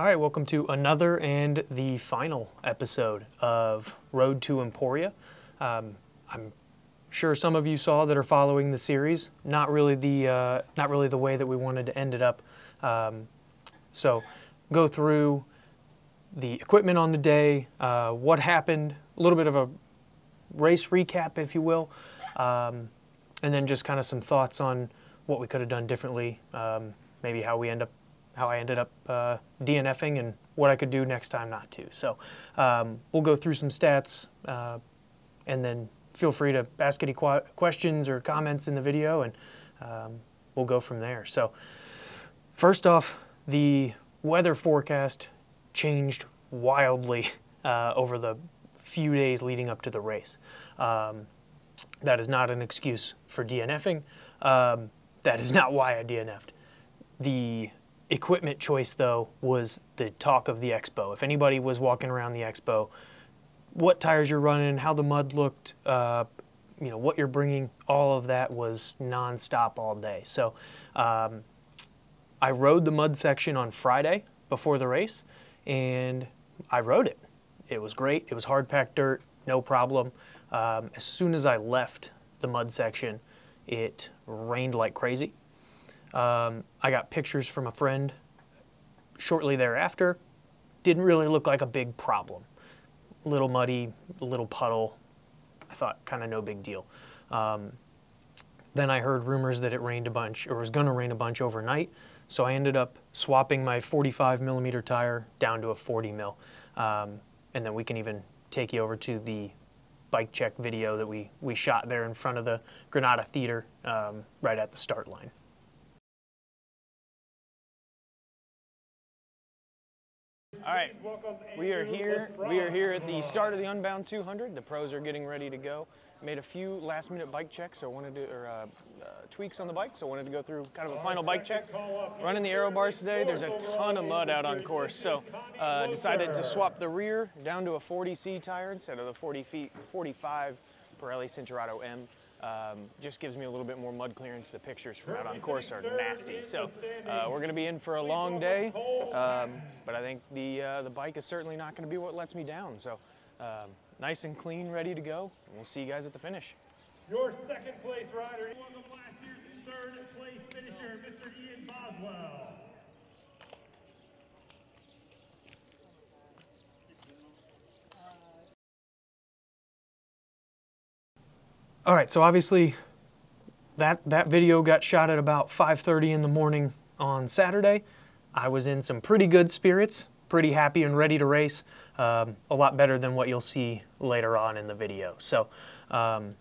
All right, welcome to another and the final episode of Road to Emporia. I'm sure some of you saw that are following the series. Not really the way that we wanted to end it up. So go through the equipment on the day, what happened, a little bit of a race recap, if you will, and then just kind of some thoughts on what we could have done differently, maybe how I ended up DNFing and what I could do next time not to. So we'll go through some stats, and then feel free to ask any questions or comments in the video, and we'll go from there. So first off, the weather forecast changed wildly over the few days leading up to the race. That is not an excuse for DNFing. That is not why I DNF'd. The equipment choice, though, was the talk of the expo. If anybody was walking around the expo, what tires you're running, how the mud looked, what you're bringing, all of that was nonstop all day. So I rode the mud section on Friday before the race, and I rode it. It was great. It was hard-packed dirt, no problem. As soon as I left the mud section, it rained like crazy. I got pictures from a friend shortly thereafter. Didn't really look like a big problem. A little muddy, a little puddle. I thought kind of no big deal. Then I heard rumors that it rained a bunch, or was going to rain a bunch overnight. So I ended up swapping my 45 millimeter tire down to a 40 mil. And then we can even take you over to the bike check video that we shot there in front of the Granada Theater right at the start line. All right, we are here at the start of the Unbound 200. The pros are getting ready to go. Made a few last-minute bike checks, or tweaks on the bike, so I wanted to go through kind of a final bike check. Running the aero bars today. There's a ton of mud out on course, so decided to swap the rear down to a 40C tire instead of the 45 Pirelli Cinturato M. Just gives me a little bit more mud clearance. The pictures from out on course are nasty. So we're going to be in for a long day, but I think the bike is certainly not going to be what lets me down. So nice and clean, ready to go. And we'll see you guys at the finish. Your second place rider, one of last year's third place finisher, Mr. Ian Boswell. All right, so obviously that video got shot at about 5:30 in the morning on Saturday. I was in some pretty good spirits, pretty happy and ready to race, a lot better than what you'll see later on in the video. So the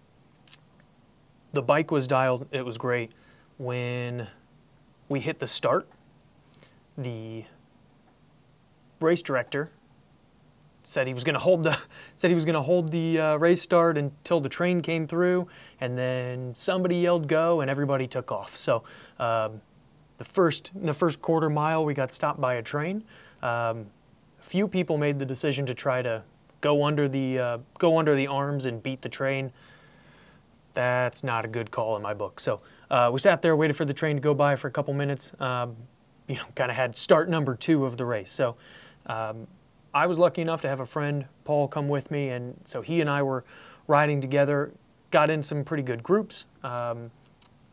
bike was dialed, it was great. When we hit the start, the race director said he was going to hold the race start until the train came through, and then somebody yelled go and everybody took off. So in the first quarter mile we got stopped by a train. A few people made the decision to try to go under the arms and beat the train. That's not a good call in my book. So we sat there, waited for the train to go by for a couple minutes. Kind of had start number 2 of the race. So I was lucky enough to have a friend, Paul, come with me, and so he and I were riding together, got in some pretty good groups. I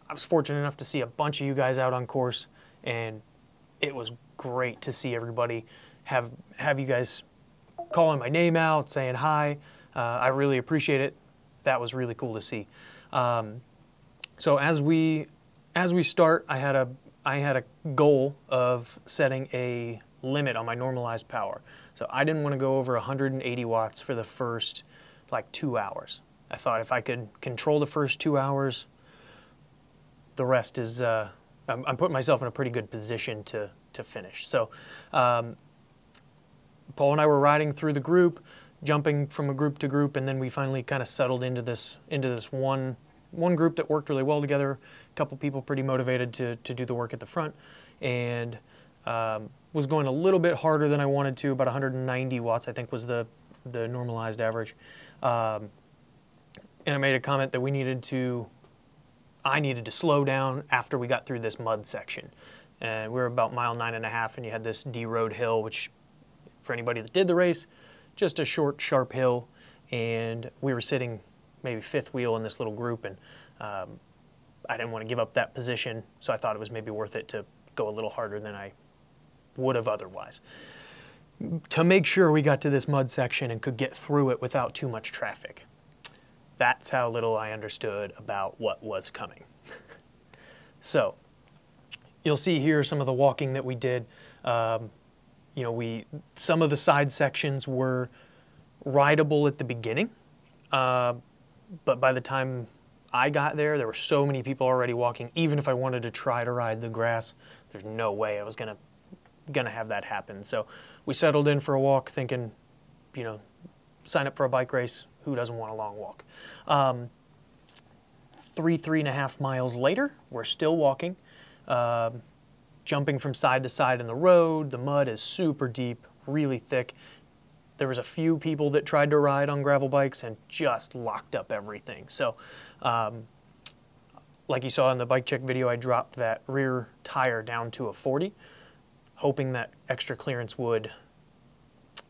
was fortunate enough to see a bunch of you guys out on course, and it was great to see everybody, have you guys calling my name out, saying hi. I really appreciate it. That was really cool to see. So as we start, I had a goal of setting a limit on my normalized power. So I didn't want to go over 180 watts for the first like 2 hours. I thought if I could control the first 2 hours, the rest is, I'm putting myself in a pretty good position to finish. So Paul and I were riding through the group, jumping from a group to group, and then we finally kind of settled into this one group that worked really well together. A couple people pretty motivated to do the work at the front, and was going a little bit harder than I wanted to. About 190 watts I think was the normalized average, and I made a comment that I needed to slow down after we got through this mud section. and we were about mile 9.5, and you had this D-road hill, which for anybody that did the race, just a short, sharp hill, and we were sitting maybe fifth wheel in this little group, and I didn't want to give up that position, so I thought it was maybe worth it to go a little harder than I would have otherwise, to make sure we got to this mud section and could get through it without too much traffic. That's how little I understood about what was coming. So, you'll see here some of the walking that we did. You know, some of the side sections were rideable at the beginning, but by the time I got there were so many people already walking. Even if I wanted to try to ride the grass, there's no way I was gonna have that happen. So we settled in for a walk, thinking, you know, sign up for a bike race. Who doesn't want a long walk? 3.5 miles later, we're still walking. Jumping from side to side in the road. The mud is super deep, really thick. There was a few people that tried to ride on gravel bikes and just locked up everything. So, like you saw in the bike check video, I dropped that rear tire down to a 40, hoping that extra clearance would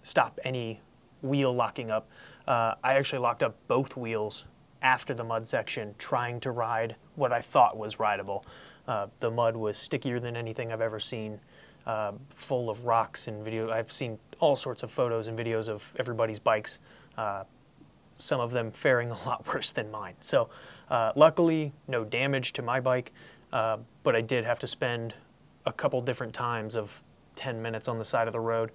stop any wheel locking up. I actually locked up both wheels after the mud section, trying to ride what I thought was rideable. The mud was stickier than anything I've ever seen, full of rocks and video. I've seen all sorts of photos and videos of everybody's bikes, some of them faring a lot worse than mine. So luckily, no damage to my bike, but I did have to spend a couple different times of 10 minutes on the side of the road.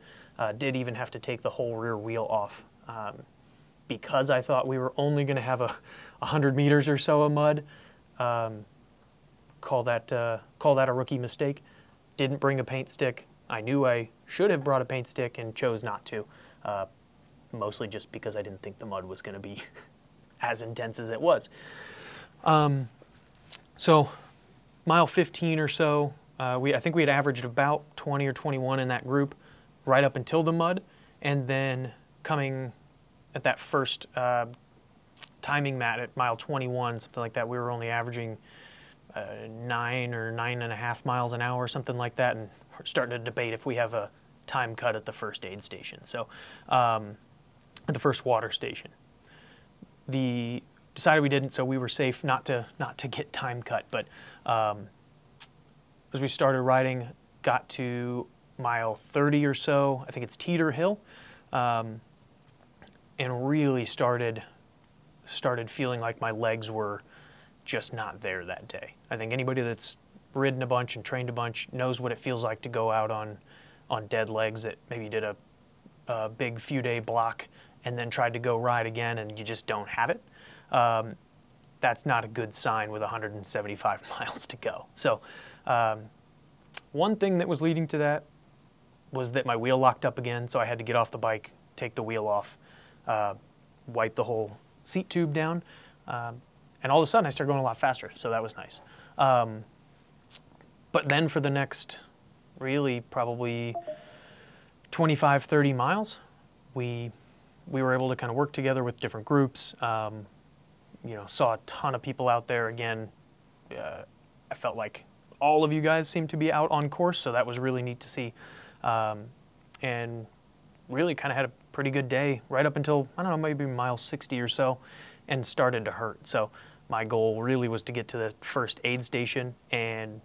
Did even have to take the whole rear wheel off. Because I thought we were only going to have 100 meters or so of mud. Call that a rookie mistake. Didn't bring a paint stick. I knew I should have brought a paint stick and chose not to, mostly just because I didn't think the mud was going to be as intense as it was. So mile 15 or so, I think we had averaged about 20 or 21 in that group right up until the mud, and then coming at that first timing mat at mile 21, something like that, we were only averaging 9 or 9.5 miles an hour, something like that, and we're starting to debate if we have a time cut at the first aid station. So at the first water station, decided we didn't, so we were safe not to get time cut. But as we started riding, got to mile 30 or so, I think it's Teeter Hill, and really started feeling like my legs were just not there that day. I think anybody that's ridden a bunch and trained a bunch knows what it feels like to go out on dead legs that maybe did a big few day block and then tried to go ride again and you just don't have it. That's not a good sign with 175 miles to go. So one thing that was leading to that was that my wheel locked up again, so I had to get off the bike, take the wheel off, wipe the whole seat tube down, and all of a sudden I started going a lot faster, so that was nice. But then for the next really probably 25, 30 miles, we were able to kind of work together with different groups. You know, saw a ton of people out there again. I felt like all of you guys seemed to be out on course, so that was really neat to see. And really kind of had a pretty good day right up until, I don't know, maybe mile 60 or so, and started to hurt. So my goal really was to get to the first aid station, and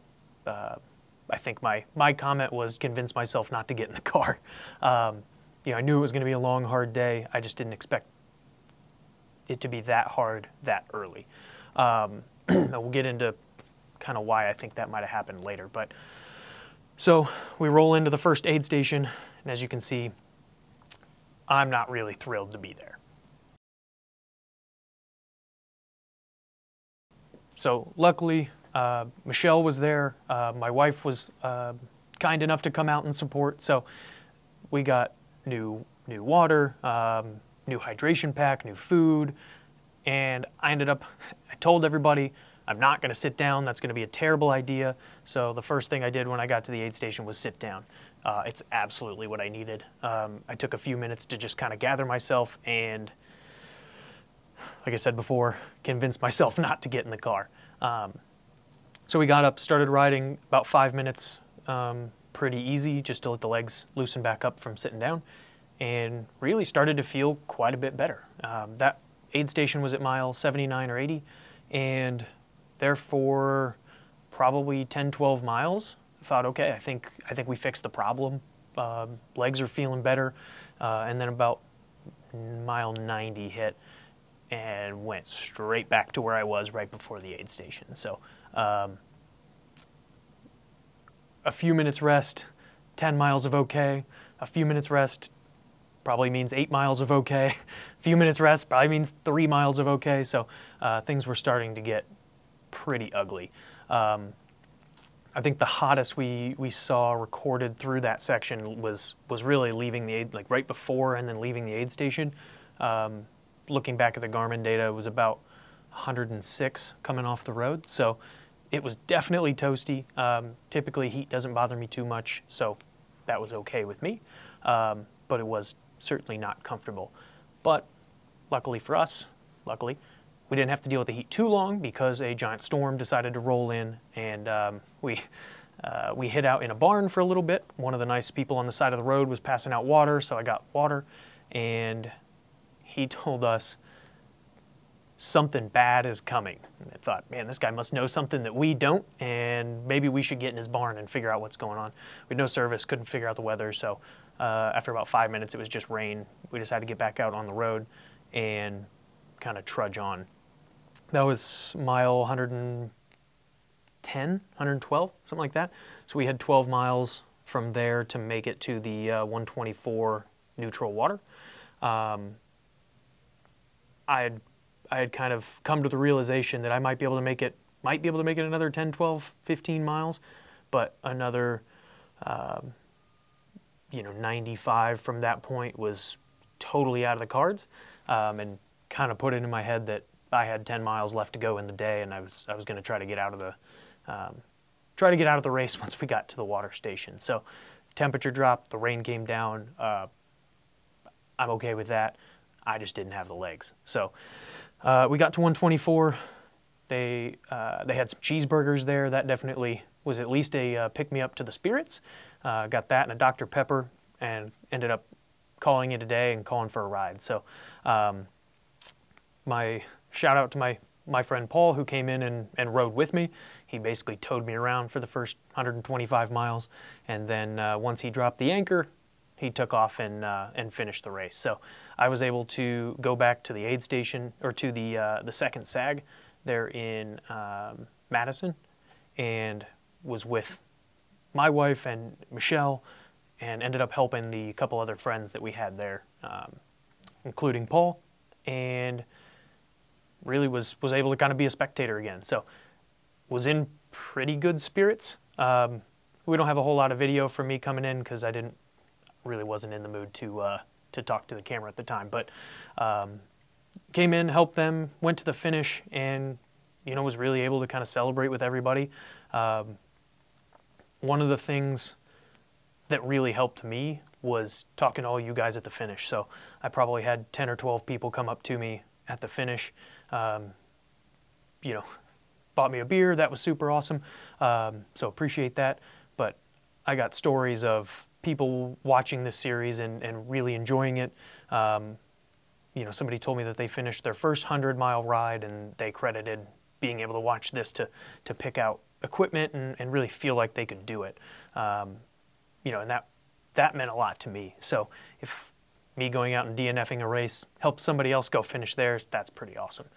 I think my comment was convince myself not to get in the car. You know, I knew it was going to be a long, hard day. I just didn't expect it to be that hard that early. We'll get into kind of why I think that might have happened later. But so we roll into the first aid station, and as you can see, I'm not really thrilled to be there. So luckily, Michelle was there. My wife was kind enough to come out and support. So we got new water, new hydration pack, new food, and I told everybody, I'm not going to sit down. That's going to be a terrible idea. So the first thing I did when I got to the aid station was sit down. It's absolutely what I needed. I took a few minutes to just kind of gather myself and, like I said before, convince myself not to get in the car. So we got up, started riding about 5 minutes pretty easy just to let the legs loosen back up from sitting down, and really started to feel quite a bit better. That aid station was at mile 79 or 80, and therefore probably 10, 12 miles, I thought, okay, I think we fixed the problem. Legs are feeling better, and then about mile 90 hit and went straight back to where I was right before the aid station. So a few minutes rest, 10 miles of okay. A few minutes rest probably means 8 miles of okay. A few minutes rest probably means 3 miles of okay. So things were starting to get pretty ugly. I think the hottest we saw recorded through that section was really leaving the aid, like right before and then leaving the aid station. Looking back at the Garmin data, it was about 106 coming off the road. So it was definitely toasty. Typically heat doesn't bother me too much, so that was okay with me. But it was certainly not comfortable. But luckily for us, we didn't have to deal with the heat too long because a giant storm decided to roll in, and we hid out in a barn for a little bit. One of the nice people on the side of the road was passing out water, so I got water, and he told us something bad is coming. And I thought, man, this guy must know something that we don't, and maybe we should get in his barn and figure out what's going on. We had no service, couldn't figure out the weather, so after about 5 minutes, it was just rain. We decided to get back out on the road and kind of trudge on. That was mile 110, 112, something like that. So we had 12 miles from there to make it to the 124 neutral water. I had kind of come to the realization that I might be able to make it another 10, 12, 15 miles, but another 95 from that point was totally out of the cards, and kind of put it in my head that I had 10 miles left to go in the day, and I was going to try to get out of the race once we got to the water station. So the temperature dropped, the rain came down. I'm okay with that. I just didn't have the legs. So we got to 124. They had some cheeseburgers there. That definitely was at least a pick-me-up to the spirits. Got that and a Dr. Pepper, and ended up calling it a day and calling for a ride. So my shout out to my friend Paul, who came in and rode with me. He basically towed me around for the first 125 miles, and then once he dropped the anchor, he took off and finished the race. So I was able to go back to the aid station, or to the second SAG there in Madison, and was with my wife and Michelle, and ended up helping the couple other friends that we had there, including Paul, and really was able to kind of be a spectator again. So was in pretty good spirits. We don't have a whole lot of video from me coming in because I really wasn't in the mood to talk to the camera at the time, but came in, helped them, went to the finish, and was really able to kind of celebrate with everybody. One of the things that really helped me was talking to all you guys at the finish. So I probably had 10 or 12 people come up to me at the finish, bought me a beer. That was super awesome. So appreciate that. But I got stories of people watching this series and really enjoying it. Somebody told me that they finished their first 100-mile ride, and they credited being able to watch this to pick out equipment and really feel like they could do it. And that meant a lot to me. So if me going out and DNFing a race helps somebody else go finish theirs, that's pretty awesome.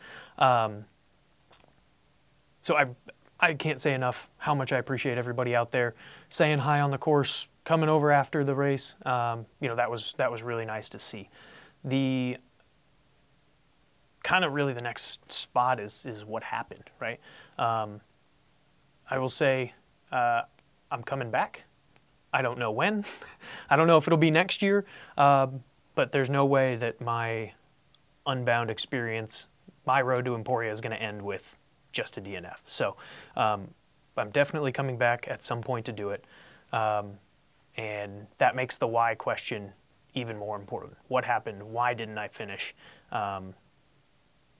So I can't say enough how much I appreciate everybody out there saying hi on the course, coming over after the race. That was really nice to see. The kind of really the next spot is what happened, right? I will say I'm coming back. I don't know when. I don't know if it'll be next year, but there's no way that my Unbound experience, my road to Emporia, is going to end with just a DNF. So I'm definitely coming back at some point to do it, and that makes the why question even more important. What happened? Why didn't I finish? And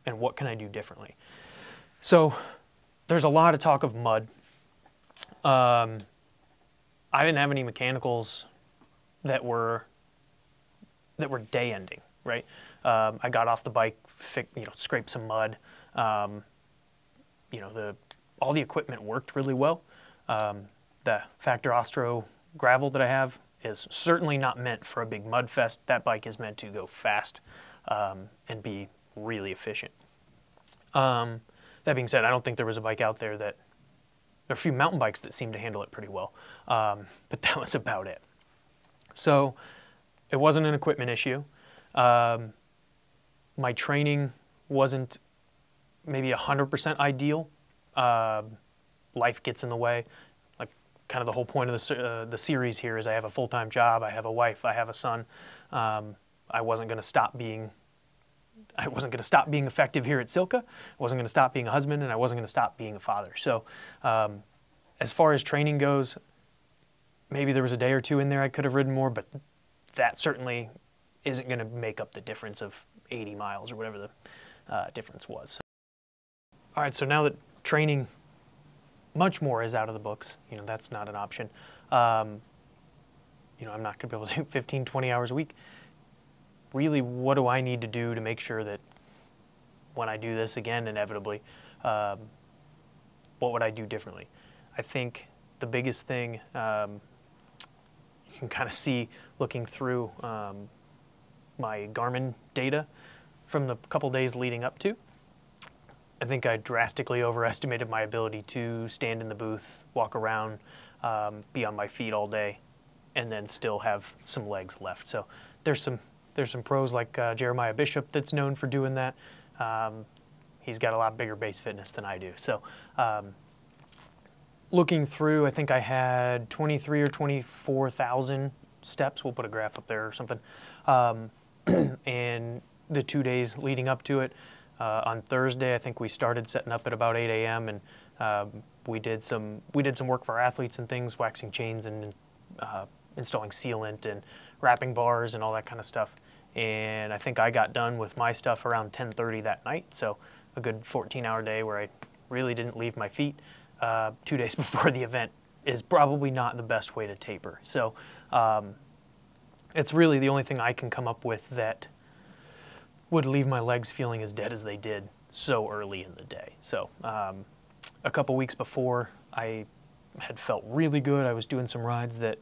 what can I do differently? So there's a lot of talk of mud. I didn't have any mechanicals that were day ending, right? I got off the bike, scraped some mud. All the equipment worked really well. The Factor Ostro gravel that I have is certainly not meant for a big mud fest. That bike is meant to go fast and be really efficient. That being said, I don't think there was a bike out there there are a few mountain bikes that seem to handle it pretty well, but that was about it. So it wasn't an equipment issue. My training wasn't maybe 100% ideal. Life gets in the way. Like, kind of the whole point of the series here is I have a full-time job, I have a wife, I have a son. I wasn't going to stop being effective here at SILCA. I wasn't going to stop being a husband, and I wasn't going to stop being a father. So as far as training goes, maybe there was a day or two in there I could have ridden more, but that certainly isn't going to make up the difference of 80 miles or whatever the difference was. So, all right, so now that training much more is out of the books, that's not an option. I'm not going to be able to do 15, 20 hours a week. Really, what do I need to do to make sure that when I do this again, inevitably, what would I do differently? I think the biggest thing you can kind of see looking through my Garmin data from the couple days leading up to. I think I drastically overestimated my ability to stand in the booth, walk around, be on my feet all day, and then still have some legs left. So there's some pros like Jeremiah Bishop that's known for doing that. He's got a lot bigger base fitness than I do. So looking through, I think I had 23 or 24,000 steps. We'll put a graph up there or something. And the 2 days leading up to it, on Thursday, I think we started setting up at about 8 a.m. and we did some work for our athletes and things, waxing chains and installing sealant and wrapping bars and all that kind of stuff. And I think I got done with my stuff around 10:30 that night. So a good 14-hour day where I really didn't leave my feet. 2 days before the event is probably not the best way to taper. So it's really the only thing I can come up with that would leave my legs feeling as dead as they did so early in the day. So a couple weeks before, I had felt really good. I was doing some rides that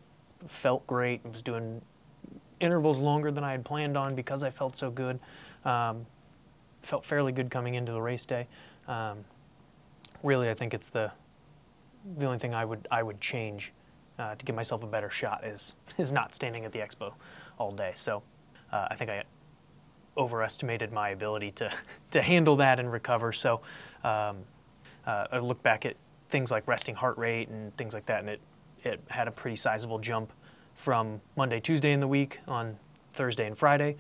felt great. I was doing intervals longer than I had planned on because I felt so good. Felt fairly good coming into the race day. Really, I think it's the only thing I would change to give myself a better shot is not standing at the expo all day. So I think I overestimated my ability to handle that and recover. So I look back at things like resting heart rate and things like that, and it had a pretty sizable jump from Monday, Tuesday in the week on Thursday and Friday,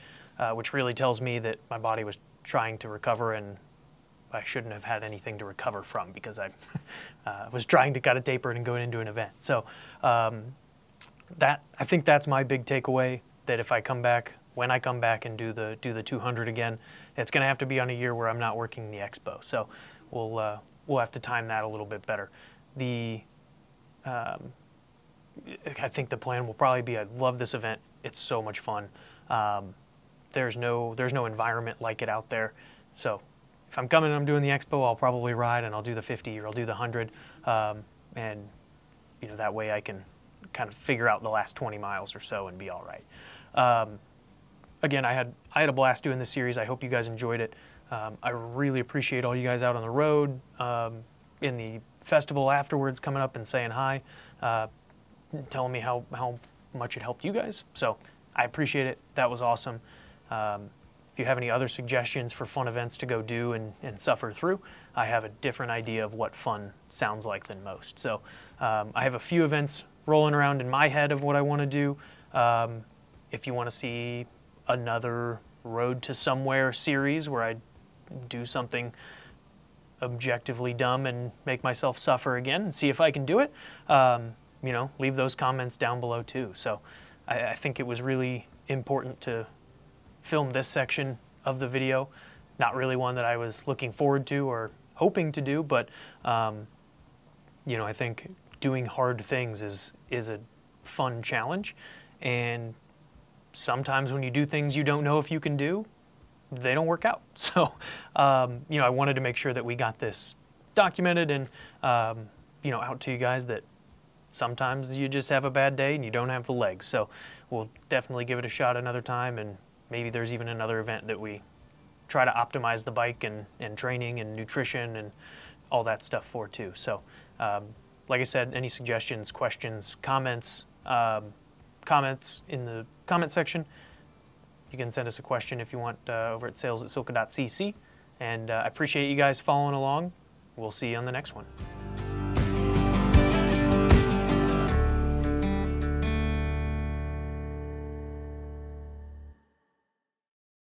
which really tells me that my body was trying to recover, and I shouldn't have had anything to recover from because I was trying to kind of taper it and go into an event. So I think that's my big takeaway, that if I come back, when I come back and do the 200 again, it's going to have to be on a year where I'm not working the expo. So we'll have to time that a little bit better. I think the plan will probably be, I love this event. It's so much fun. There's no environment like it out there. So if I'm coming and I'm doing the expo, I'll probably ride and I'll do the 50 or I'll do the 100. And that way I can kind of figure out the last 20 miles or so and be all right. Again, I had a blast doing this series. I hope you guys enjoyed it. I really appreciate all you guys out on the road, in the festival afterwards, coming up and saying hi, telling me how much it helped you guys. So I appreciate it. That was awesome. If you have any other suggestions for fun events to go do and suffer through, I have a different idea of what fun sounds like than most. So I have a few events rolling around in my head of what I want to do. If you want to see another Road to Somewhere series where I do something objectively dumb and make myself suffer again and see if I can do it, leave those comments down below too. So I think it was really important to film this section of the video. Not really one that I was looking forward to or hoping to do, but I think doing hard things is a fun challenge. And sometimes when you do things you don't know if you can do, they don't work out. So, you know, I wanted to make sure that we got this documented and, you know, out to you guys that sometimes you just have a bad day and you don't have the legs. So we'll definitely give it a shot another time, and maybe there's even another event that we try to optimize the bike and training and nutrition and all that stuff for too. So like I said, any suggestions, questions, comments, comments in the comment section. You can send us a question if you want over at sales@silca.cc. And I appreciate you guys following along. We'll see you on the next one.